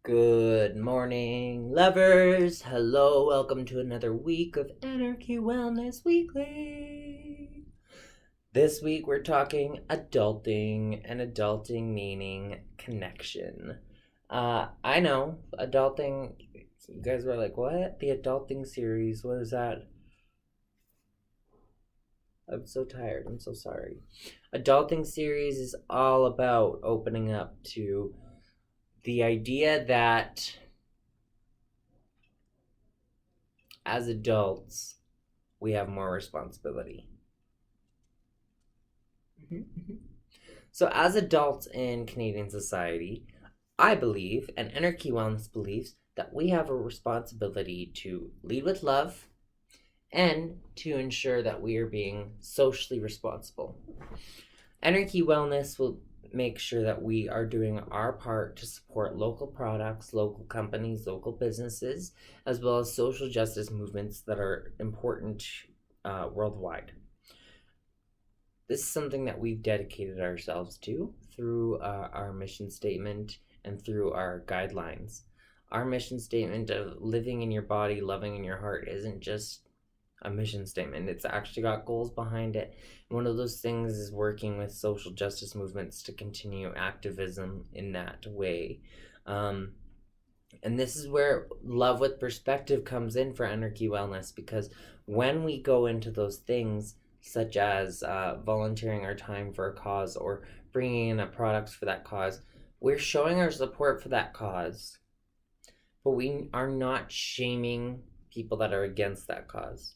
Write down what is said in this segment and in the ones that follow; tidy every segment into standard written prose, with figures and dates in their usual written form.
Good morning, lovers. Hello, welcome to another week of Ener-Ki Wellness Weekly. This week we're talking adulting, and adulting meaning connection. I know, adulting, you guys were like, what? The adulting series, what is that? I'm so tired, I'm so sorry. Adulting series is all about opening up to the idea that as adults, we have more responsibility. So, as adults in Canadian society, I believe, and Ener-Ki Wellness believes, that we have a responsibility to lead with love and to ensure that we are being socially responsible. Ener-Ki Wellness will make sure that we are doing our part to support local products, local companies, local businesses, as well as social justice movements that are important worldwide. This is something that we've dedicated ourselves to through our mission statement and through our guidelines. Our mission statement of living in your body, loving in your heart isn't just a mission statement. It's actually got goals behind it. One of those things is working with social justice movements to continue activism in that way. And this is where love with perspective comes in for Ener-Ki Wellness, because when we go into those things, such as volunteering our time for a cause or bringing in a product for that cause, we're showing our support for that cause, but we are not shaming people that are against that cause.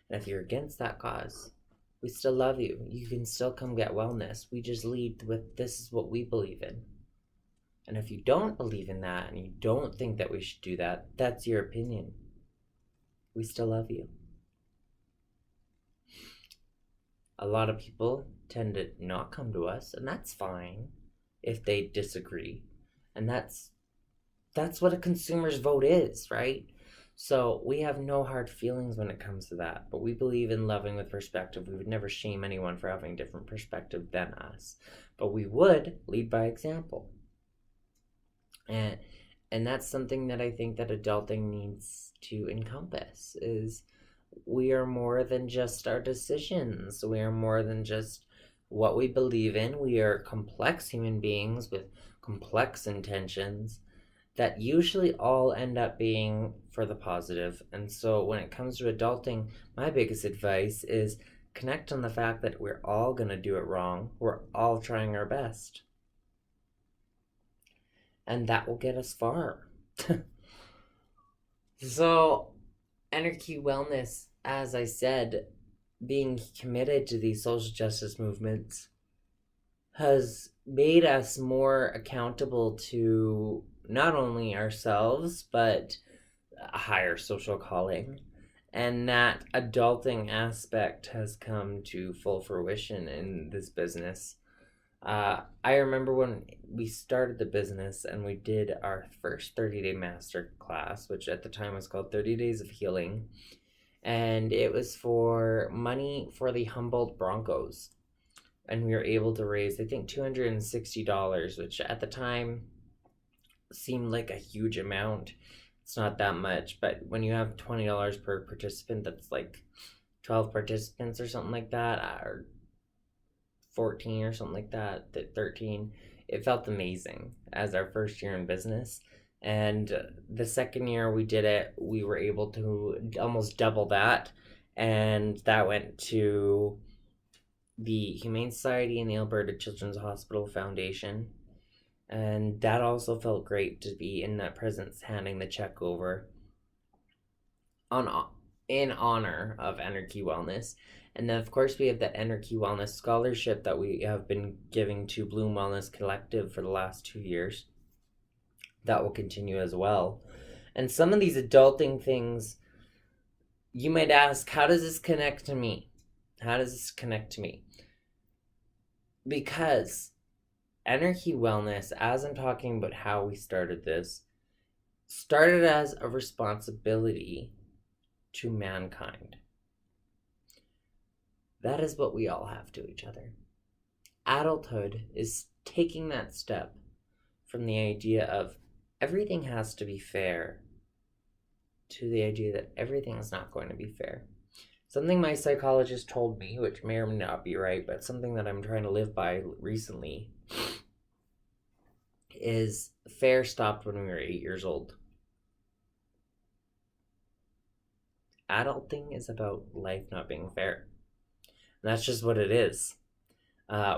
And if you're against that cause, we still love you. You can still come get wellness. We just lead with this is what we believe in. And if you don't believe in that and you don't think that we should do that, that's your opinion. We still love you. A lot of people tend to not come to us, and that's fine if they disagree. And that's what a consumer's vote is, right? So we have no hard feelings when it comes to that, but we believe in loving with perspective. We would never shame anyone for having a different perspective than us, but we would lead by example. And that's something that I think that adulting needs to encompass is we are more than just our decisions. We are more than just what we believe in. We are complex human beings with complex intentions that usually all end up being for the positive. And so when it comes to adulting, my biggest advice is connect on the fact that we're all going to do it wrong. We're all trying our best. And that will get us far. So, Ener-Ki Wellness, as I said, being committed to these social justice movements has made us more accountable to not only ourselves, but a higher social calling. And that adulting aspect has come to full fruition in this business. I remember when we started the business and we did our first 30-day master class, which at the time was called 30 Days of Healing. And it was for money for the Humboldt Broncos. And we were able to raise, I think, $260, which at the time seemed like a huge amount. It's not that much, but when you have $20 per participant, that's like 12 participants or something like that, or 14 or something like that, 13. It felt amazing as our first year in business. And the second year we did it, we were able to almost double that. And that went to the Humane Society and the Alberta Children's Hospital Foundation. And that also felt great to be in that presence, handing the check over in honor of Ener-Ki Wellness. And then, of course, we have the Ener-Ki Wellness Scholarship that we have been giving to Bloom Wellness Collective for the last 2 years. That will continue as well. And some of these adulting things, you might ask, how does this connect to me? How does this connect to me? Because Ener-Ki Wellness, as I'm talking about how we started this, started as a responsibility to mankind. That is what we all have to each other. Adulthood is taking that step from the idea of everything has to be fair, to the idea that everything is not going to be fair. Something my psychologist told me, which may or may not be right, but something that I'm trying to live by recently, is fair stopped when we were 8 years old. Adulting is about life not being fair. And that's just what it is.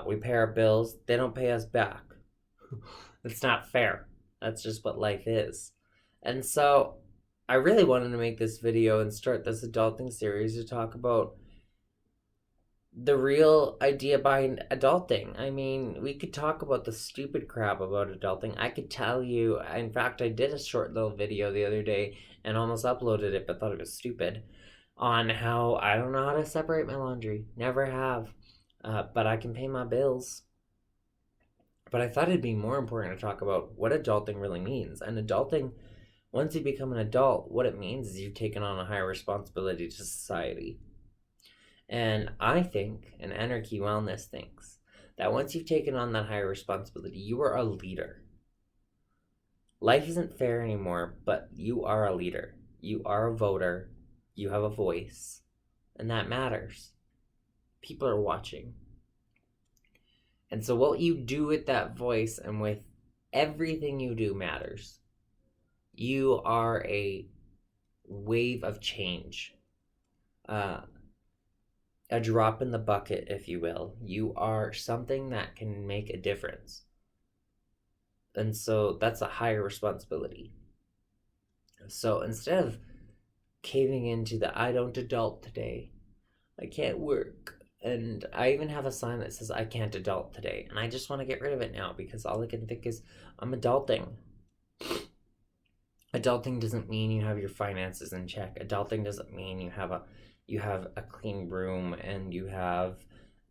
We pay our bills, they don't pay us back. It's not fair. That's just what life is. And so I really wanted to make this video and start this adulting series to talk about the real idea behind adulting. I mean, we could talk about the stupid crap about adulting. I could tell you, in fact, I did a short little video the other day and almost uploaded it, but thought it was stupid, on how I don't know how to separate my laundry. Never have. But I can pay my bills. But I thought it'd be more important to talk about what adulting really means. And adulting, once you become an adult, what it means is you've taken on a higher responsibility to society. And I think, and Ener-Ki Wellness thinks, that once you've taken on that higher responsibility, you are a leader. Life isn't fair anymore, but you are a leader. You are a voter. You have a voice. And that matters. People are watching. And so what you do with that voice and with everything you do matters. You are a wave of change. A drop in the bucket, if you will. You are something that can make a difference. And so that's a higher responsibility. So instead of caving into the I don't adult today, I can't work, and I even have a sign that says I can't adult today, and I just want to get rid of it now because all I can think is I'm adulting. Adulting doesn't mean you have your finances in check. Adulting doesn't mean you have a clean room and you have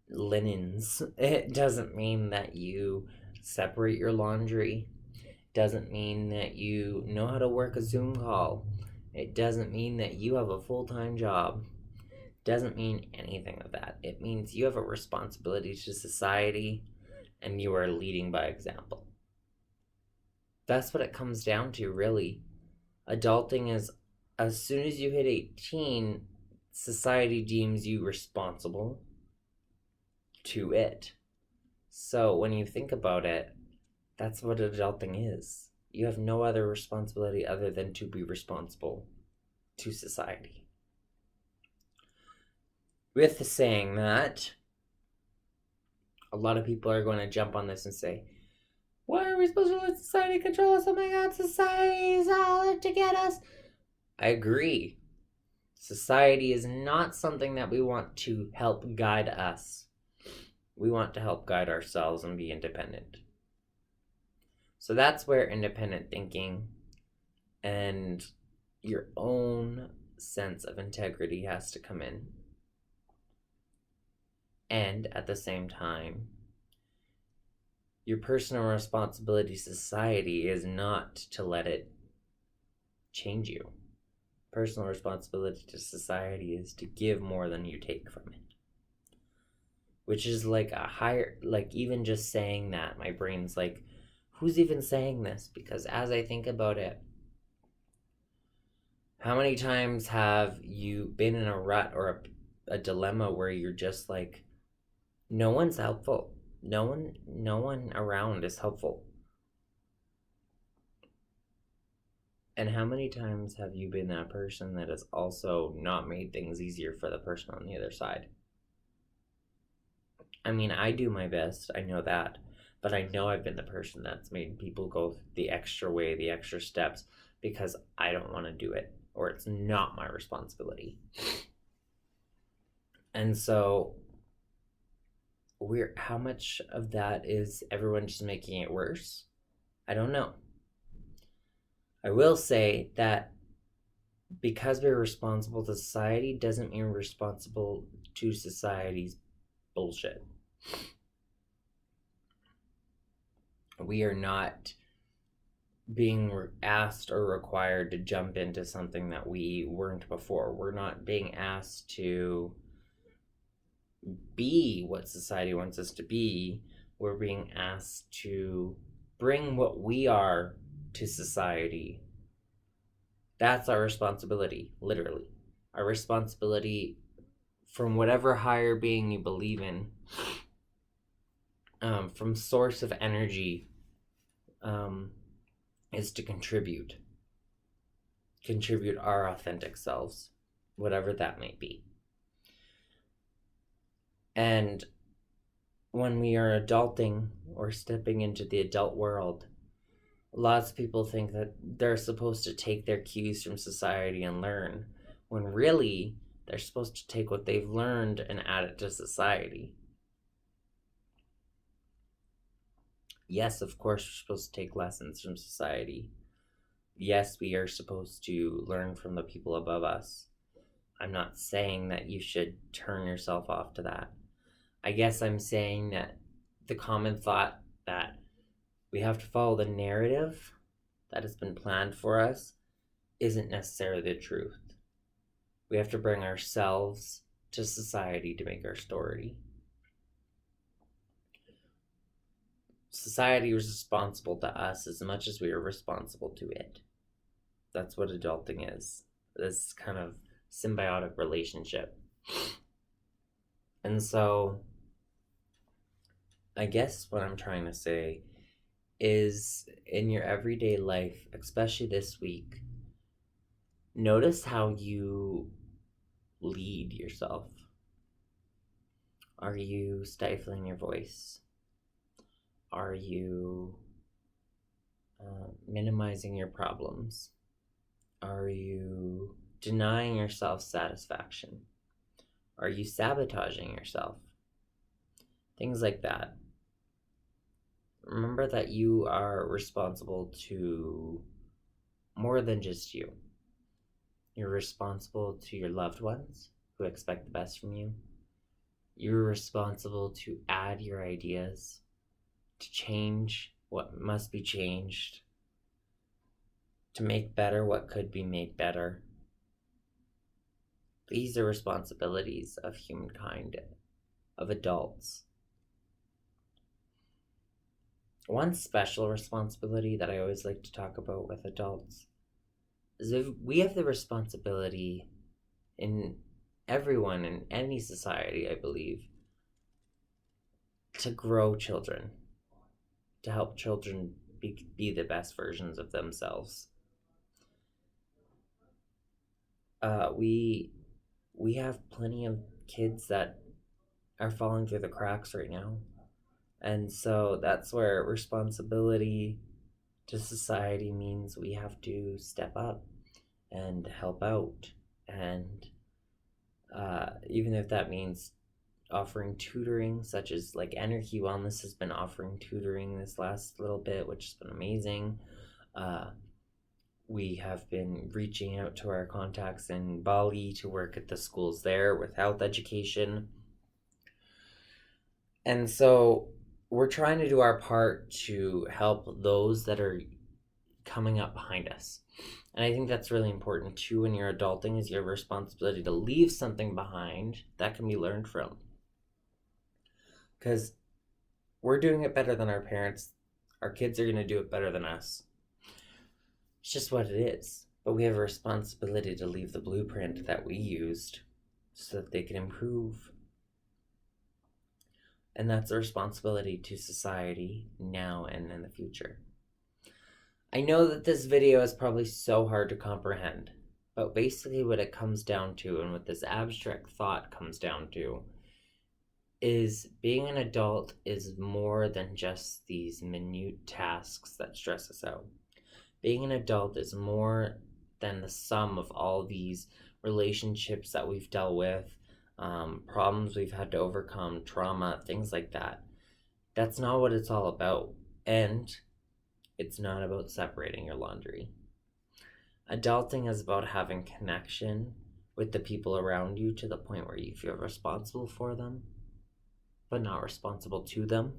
linens. It doesn't mean that you separate your laundry. It doesn't mean that you know how to work a Zoom call. It doesn't mean that you have a full-time job. It doesn't mean anything of that. It means you have a responsibility to society and you are leading by example. That's what it comes down to, really. Adulting is, as soon as you hit 18, society deems you responsible to it. So when you think about it, that's what adulting is. You have no other responsibility other than to be responsible to society. With saying that, a lot of people are going to jump on this and say, why are we supposed to let society control us? Oh my God, society is all out to get us. I agree. Society is not something that we want to help guide us. We want to help guide ourselves and be independent. So that's where independent thinking and your own sense of integrity has to come in. And at the same time, your personal responsibility to society is not to let it change you. Personal responsibility to society is to give more than you take from it. Which is like a higher, like even just saying that, my brain's like, who's even saying this? Because as I think about it, how many times have you been in a rut or a dilemma where you're just like, no one's helpful. No one around is helpful. And how many times have you been that person that has also not made things easier for the person on the other side? I mean, I do my best, I know that. But I know I've been the person that's made people go the extra way, the extra steps, because I don't want to do it, or it's not my responsibility. And so, how much of that is everyone just making it worse? I don't know. I will say that because we're responsible to society doesn't mean we're responsible to society's bullshit. We are not being asked or required to jump into something that we weren't before. We're not being asked to be what society wants us to be. We're being asked to bring what we are to society. That's our responsibility, literally. Our responsibility from whatever higher being you believe in, from source of energy, is to contribute our authentic selves, whatever that may be. And when we are adulting or stepping into the adult world, lots of people think that they're supposed to take their cues from society and learn, when really they're supposed to take what they've learned and add it to society. Yes, of course, we're supposed to take lessons from society. Yes, we are supposed to learn from the people above us. I'm not saying that you should turn yourself off to that. I guess I'm saying that the common thought that we have to follow the narrative that has been planned for us isn't necessarily the truth. We have to bring ourselves to society to make our story. Society is responsible to us as much as we are responsible to it. That's what adulting is. This kind of symbiotic relationship. And so, I guess what I'm trying to say is, in your everyday life, especially this week, notice how you lead yourself. Are you stifling your voice? Are you minimizing your problems? Are you denying yourself satisfaction? Are you sabotaging yourself? Things like that. Remember that you are responsible to more than just you. You're responsible to your loved ones who expect the best from you. You're responsible to add your ideas, to change what must be changed, to make better what could be made better. These are responsibilities of humankind, of adults. One special responsibility that I always like to talk about with adults is if we have the responsibility in everyone in any society, I believe, to grow children, to help children be the best versions of themselves. We have plenty of kids that are falling through the cracks right now. And so that's where responsibility to society means we have to step up and help out. And even if that means offering tutoring, such as like Ener-Ki Wellness has been offering tutoring this last little bit, which has been amazing. We have been reaching out to our contacts in Bali to work at the schools there with health education. And so we're trying to do our part to help those that are coming up behind us. And I think that's really important too when you're adulting, is your responsibility to leave something behind that can be learned from. Because we're doing it better than our parents. Our kids are going to do it better than us. It's just what it is. But we have a responsibility to leave the blueprint that we used so that they can improve. And that's a responsibility to society now and in the future. I know that this video is probably so hard to comprehend, but basically what it comes down to, and what this abstract thought comes down to, is being an adult is more than just these minute tasks that stress us out. Being an adult is more than the sum of all these relationships that we've dealt with, problems we've had to overcome, trauma, things like that. That's not what it's all about. And it's not about separating your laundry. Adulting is about having connection with the people around you to the point where you feel responsible for them, but not responsible to them.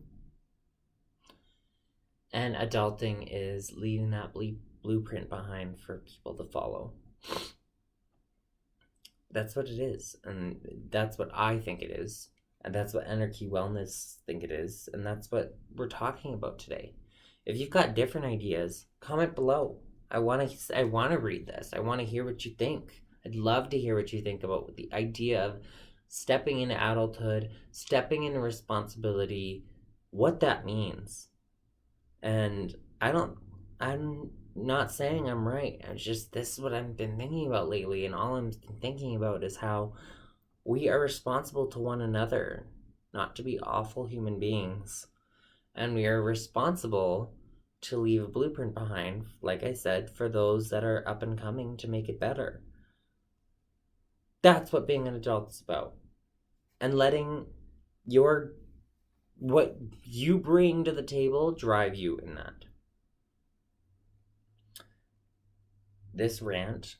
And adulting is leaving that blueprint behind for people to follow. That's what it is. And that's what I think it is. And that's what Ener-Ki Wellness think it is. And that's what we're talking about today. If you've got different ideas, comment below. I want to read this. I want to hear what you think. I'd love to hear what you think about the idea of stepping into adulthood, stepping into responsibility, what that means. And I'm not saying I'm right. I'm just, this is what I've been thinking about lately. And all I'm thinking about is how we are responsible to one another, not to be awful human beings. And we are responsible to leave a blueprint behind, like I said, for those that are up and coming to make it better. That's what being an adult is about. And letting what you bring to the table drive you in that. This rant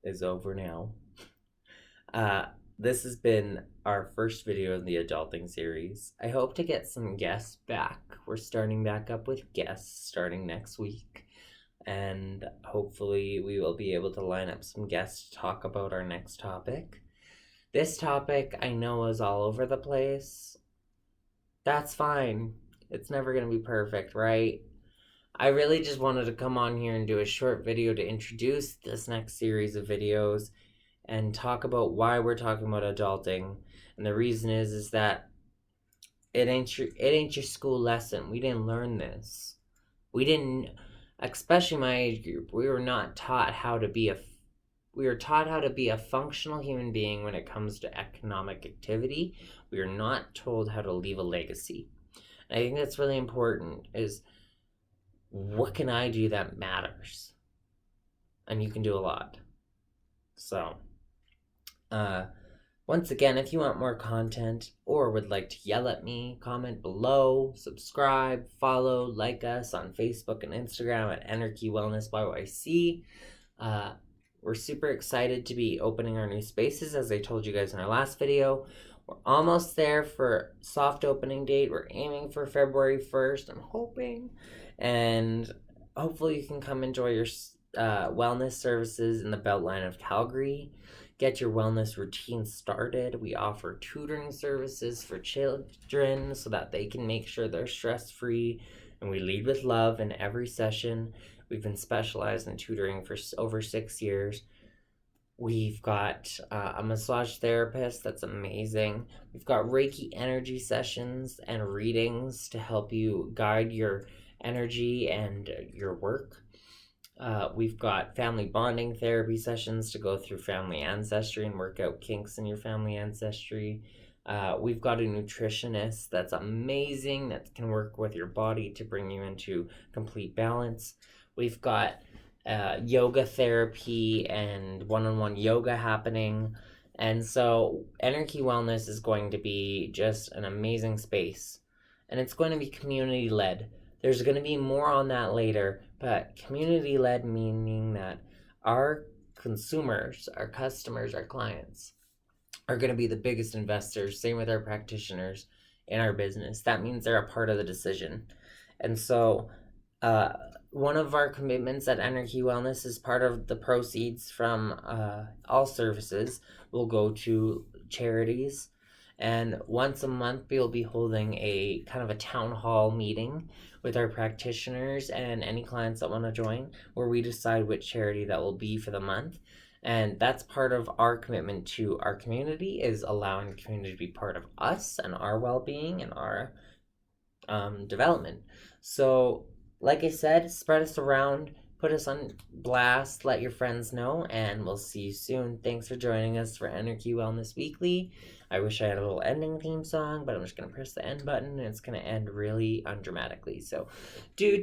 is over now. This has been our first video in the adulting series. I hope to get some guests back. We're starting back up with guests starting next week. And hopefully we will be able to line up some guests to talk about our next topic. This topic I know is all over the place. That's fine. It's never going to be perfect, right? I really just wanted to come on here and do a short video to introduce this next series of videos and talk about why we're talking about adulting. And the reason is that it ain't your school lesson. We didn't learn this. We didn't, especially my age group, we were not taught how to be a functional human being when it comes to economic activity. We are not told how to leave a legacy. And I think that's really important, is what can I do that matters? And you can do a lot. So, once again, if you want more content or would like to yell at me, comment below, subscribe, follow, like us on Facebook and Instagram at Ener-Ki Wellness YYC. We're super excited to be opening our new spaces, as I told you guys in our last video. We're almost there for soft opening date. We're aiming for February 1st, I'm hoping. And hopefully you can come enjoy your wellness services in the Beltline of Calgary. Get your wellness routine started. We offer tutoring services for children so that they can make sure they're stress-free. And we lead with love in every session. We've been specialized in tutoring for over 6 years. We've got a massage therapist that's amazing. We've got Reiki energy sessions and readings to help you guide your energy and your work. We've got family bonding therapy sessions to go through family ancestry and work out kinks in your family ancestry. We've got a nutritionist that's amazing, that can work with your body to bring you into complete balance. We've got yoga therapy and one-on-one yoga happening. And so Ener-Ki Wellness is going to be just an amazing space. And it's going to be community-led. There's going to be more on that later, but community-led meaning that our consumers, our customers, our clients are going to be the biggest investors, same with our practitioners in our business. That means they're a part of the decision. And so one of our commitments at Ener-Ki Wellness is part of the proceeds from all services will go to charities. And once a month, we'll be holding a kind of a town hall meeting with our practitioners and any clients that want to join, where we decide which charity that will be for the month. And that's part of our commitment to our community, is allowing the community to be part of us and our well-being and our development. So, like I said, spread us around, put us on blast, let your friends know, and we'll see you soon. Thanks for joining us for Ener-Ki Wellness Weekly. I wish I had a little ending theme song, but I'm just going to press the end button, and it's going to end really undramatically. So, do.